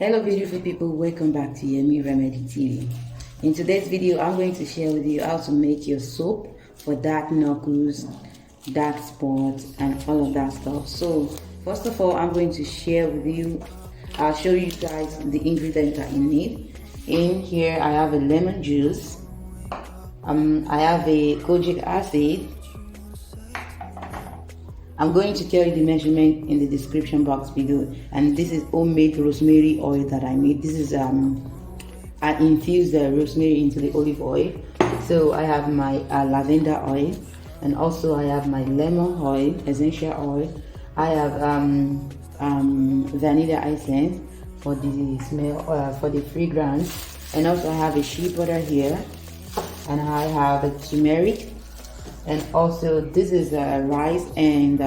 Hello beautiful people, welcome back to Yummy Remedy TV. In today's video, I'm going to share with you how to make your soap for dark knuckles, dark spots, and all of that stuff. So first of all, I'm going to share with you, I'll show you guys the ingredients that you need. In here, I have a lemon juice, I have a Kojic Acid. I'm going to tell you the measurement in the description box below. And this is homemade rosemary oil that I made. This is I infused the rosemary into the olive oil. So I have my lavender oil, and also I have my lemon oil, essential oil. I have vanilla essence for the smell, for the fragrance, and also I have a shea butter here, and I have a turmeric. And also this is rice and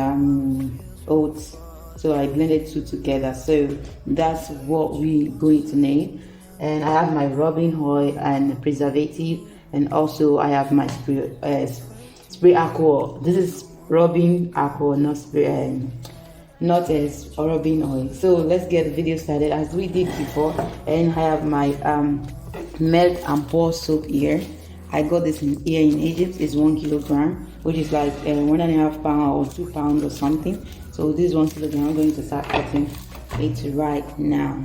oats, so I blended two together. So that's what we're going to need. And I have my rubbing oil and preservative, and also I have my spray alcohol. This is rubbing alcohol, not spray, not as rubbing oil. So let's get the video started as we did before. And I have my melt and pour soap here. I got this here in Egypt. It's 1 kilogram, which is like 1.5 pounds or 2 pounds or something. So this 1 kilogram, I'm going to start cutting it right now.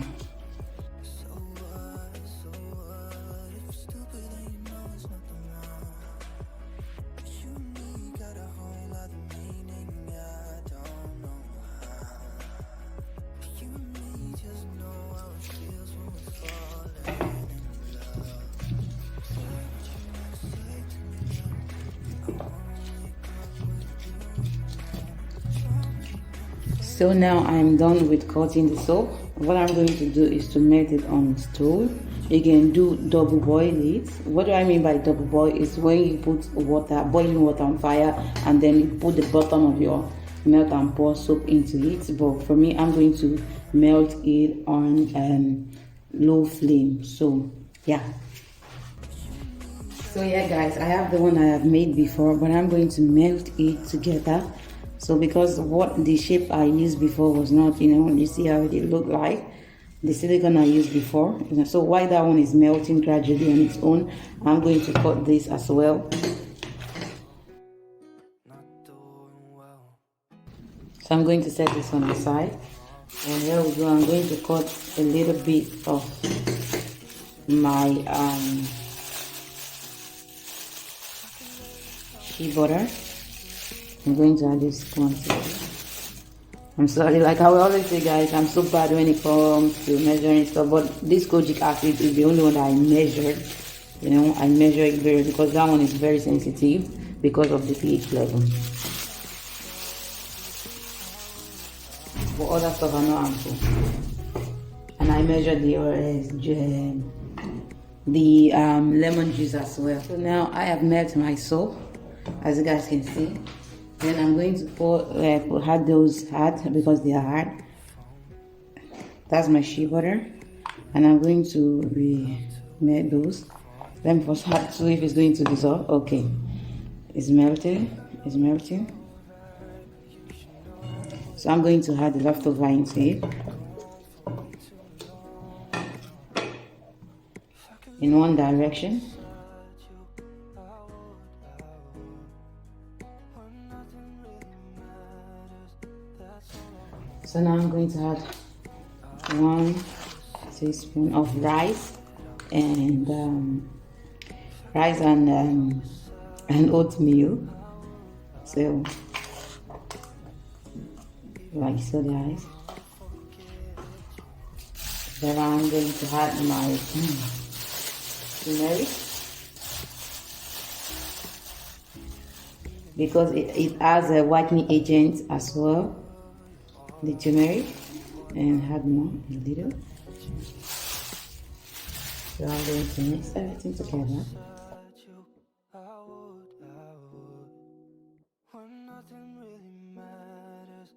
So now I'm done with cutting the soap. What I'm going to do is to melt it on the stove. You can do double boil it. What do I mean by double boil is when you put water, boiling water on fire, and then you put the bottom of your melt and pour soap into it. But for me, I'm going to melt it on low flame. So yeah. So yeah guys, I have the one I have made before, but I'm going to melt it together. So because what the shape I used before was not, you see how it looked like the silicone I used before. So while that one is melting gradually on its own, I'm going to cut this as well. So I'm going to set this on the side, and here we go. I'm going to cut a little bit of my shea butter. I'm going to add this quantity. I'm sorry, like I will always say guys, I'm so bad when it comes to measuring stuff, but this Kojic Acid is the only one that I measured. I measure it very, because that one is very sensitive because of the pH level. But other stuff are not harmful. And I measured the lemon juice as well. So now I have melted my soap, as you guys can see. Then I'm going to add those hard because they are hard. That's my shea butter, and I'm going to remelt those. Let me first add to if it's going to dissolve. Okay, it's melted. It's melting. So I'm going to add the leftover into it in one direction. So now I'm going to add 1 teaspoon of rice and oatmeal. So like so guys. Then I'm going to add my turmeric, because it has a whitening agent as well. The turmeric, and add more a little. So I'm going to mix everything together.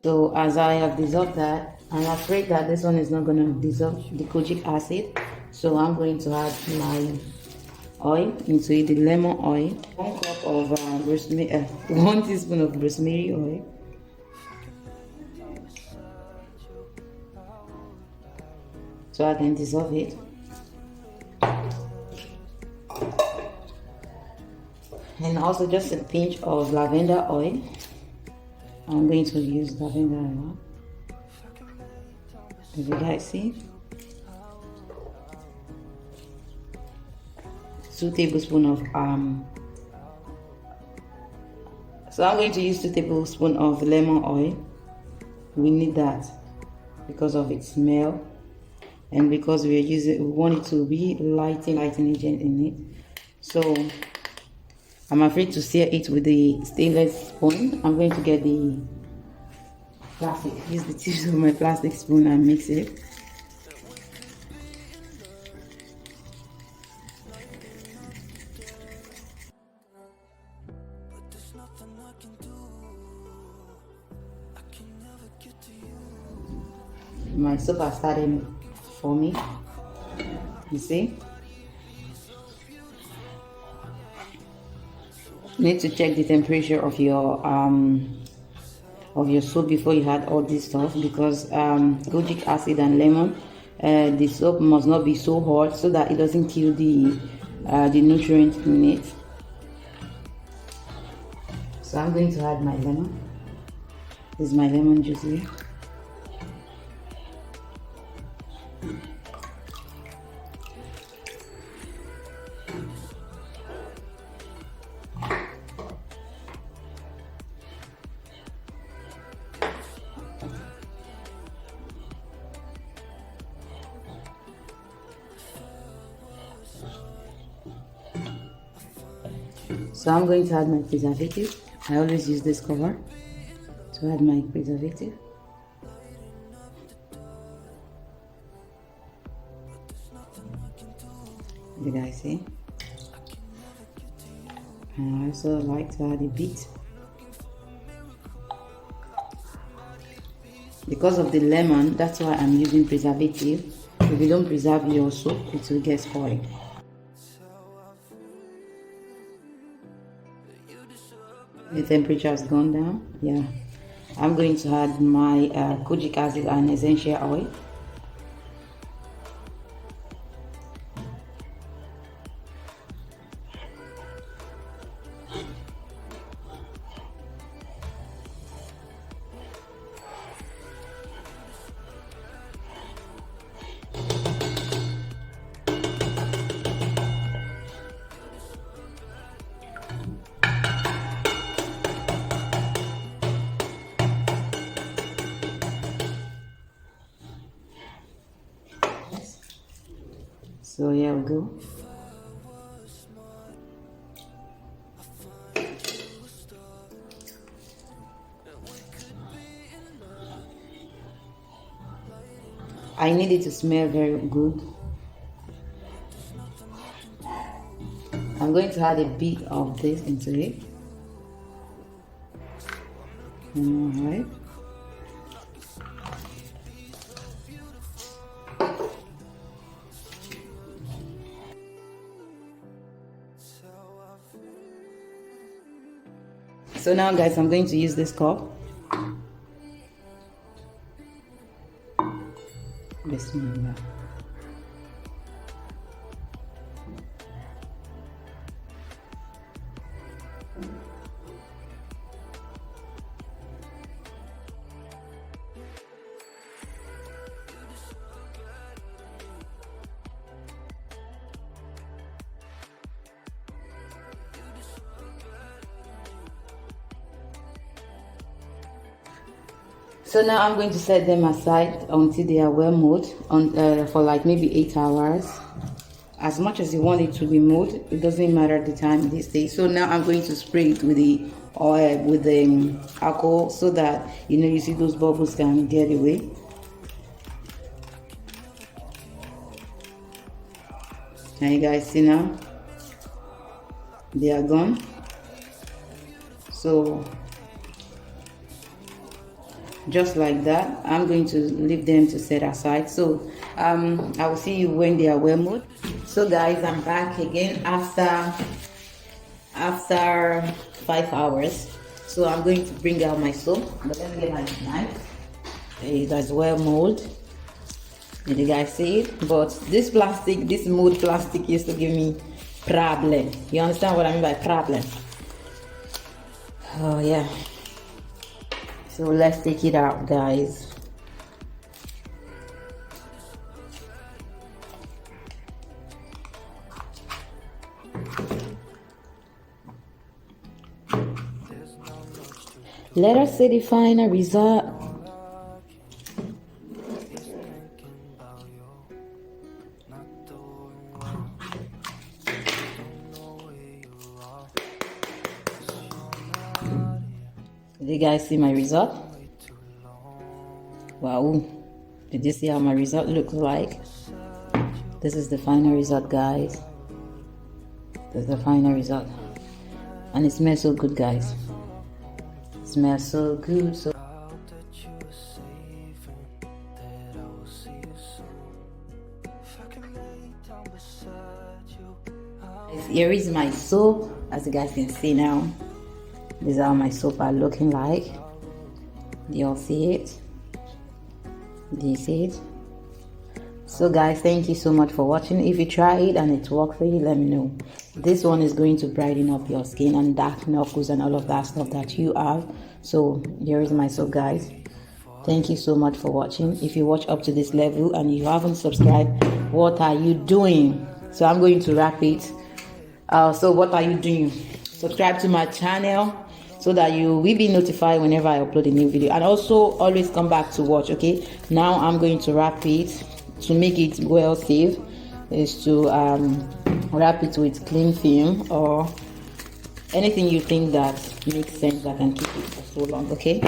So as I have dissolved that, I'm afraid that this one is not going to dissolve the Kojic acid. So I'm going to add my oil into it, the lemon oil, 1 cup of rosemary, 1 teaspoon of rosemary oil, so I can dissolve it. And also just a pinch of lavender oil. I'm going to use lavender oil, as you guys see. 2 tablespoons of so I'm going to use 2 tablespoons of lemon oil. We need that because of its smell, and because we want it to be lightening agent in it. So I'm afraid to sear it with the stainless spoon. I'm going to get the plastic, use the tips of my plastic spoon and mix it. My soup has started for me, you see. You need to check the temperature of your soup before you add all this stuff, because kojic acid and lemon, the soap must not be so hot so that it doesn't kill the nutrient in it. So I'm going to add my lemon. This is my lemon juice here. So I'm going to add my preservative. I always use this cover to add my preservative. You guys see? And I also like to add a bit. Because of the lemon, that's why I'm using preservative. If you don't preserve your soup, it will get spoiled. The temperature has gone down. Yeah, I'm going to add my kojic acid and essential oil. So here we go. I need it to smell very good. I'm going to add a bit of this into it. Alright. So now guys, I'm going to use this cup. Bismillah. So now I'm going to set them aside until they are well molded for like maybe 8 hours. As much as you want it to be molded, it doesn't matter the time they stay. So now I'm going to spray it with the oil, with the alcohol, so that you see those bubbles can get away. Can you guys see now? They are gone. So just like that, I'm going to leave them to set aside. So I will see you when they are well molded. So guys, I'm back again after 5 hours. So I'm going to bring out my soap, but let me get my knife. It is well molded. Did you guys see it? But this plastic, this mold plastic used to give me problem. You understand what I mean by problem? Oh yeah. So let's take it out, guys. Let us see the final result. Did you guys see my result? Wow. Did you see how my result looks like? This is the final result, guys. This is the final result. And it smells so good, guys. It smells so good. So here is my soap, as you guys can see now. These are how my soap are looking like. Do y'all see it? Do you see it? So guys, thank you so much for watching. If you try it and it worked for you, let me know. This one is going to brighten up your skin and dark knuckles and all of that stuff that you have. So here is my soap, guys. Thank you so much for watching. If you watch up to this level and you haven't subscribed, what are you doing? So I'm going to wrap it. So what are you doing? Subscribe to my channel so that you will be notified whenever I upload a new video, and also always come back to watch. Okay, now I'm going to wrap it. To make it well safe is to wrap it with cling film or anything you think that makes sense that can keep it for so long. Okay.